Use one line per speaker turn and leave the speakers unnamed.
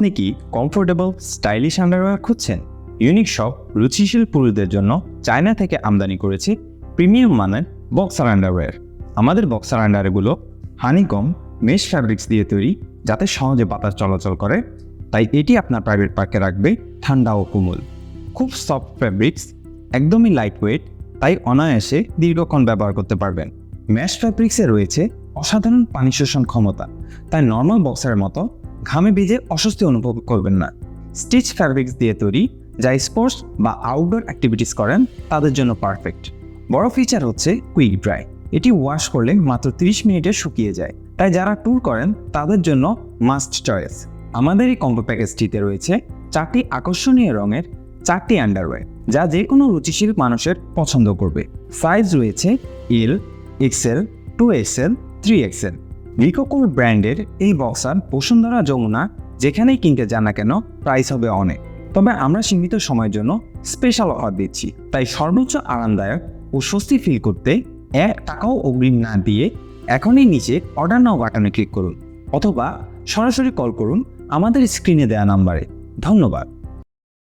আপনি কি comfortable stylish underwear খুঁজছেন? ইউনিক শপ রুচিশীল পুরুষদের জন্য চায়না থেকে আমদানি করেছে প্রিমিয়াম মানের বক্সার আন্ডারওয়্যার। আমাদের বক্সার আন্ডারগুলো হানিকম মেশ ফ্যাব্রিক্স দিয়ে তৈরি, যাতে সহজে বাতাস চলাচল করে। তাই এটি আপনার প্রাইভেট পার্কে রাখবে ঠান্ডা ও কোমল। খুব সফট ফ্যাব্রিক্স, একদমই লাইট ওয়েট, তাই অনায়াসে দীর্ঘক্ষণ ব্যবহার করতে পারবেন। ম্যাশ ফ্যাব্রিক্সে রয়েছে অসাধারণ পানি শোষণ ক্ষমতা, তাই নর্মাল বক্সারের মতো ঘামে ভিজে অস্বস্তি অনুভব করবেন না। স্টিচ ফ্যাব্রিক্স দিয়ে তৈরি, যা স্পোর্টস বা আউটডোর অ্যাক্টিভিটিস করেন তাদের জন্য পারফেক্ট। বড় ফিচার হচ্ছে কুইক ড্রাই, এটি ওয়াশ করলে মাত্র 30 মিনিটে শুকিয়ে যায়, তাই যারা ট্যুর করেন তাদের জন্য মাস্ট চয়েস। আমাদের এই কম্বো প্যাকেজটিতে রয়েছে 4টি আকর্ষণীয় রঙের 4টি আন্ডারওয়্যার, যা যে কোনো রুচিশীল মানুষের পছন্দ করবে। সাইজ রয়েছে এল, এক্সেল, 2XL, 3XL। ভিকোকোর ব্র্যান্ডের এই বক্সার বসুন্ধরা, যমুনা যেখানেই কিনতে যান না কেন প্রাইস হবে অনেক। তবে আমরা সীমিত সময়ের জন্য স্পেশাল অফার দিচ্ছি, তাই সর্বোচ্চ আরামদায়ক ও স্বস্তি ফিল করতে 1 টাকাও অগ্রিম না দিয়ে এখনই নিচে অর্ডার নাও বাটনে ক্লিক করুন, অথবা সরাসরি কল করুন আমাদের স্ক্রিনে দেওয়া নাম্বারে। ধন্যবাদ।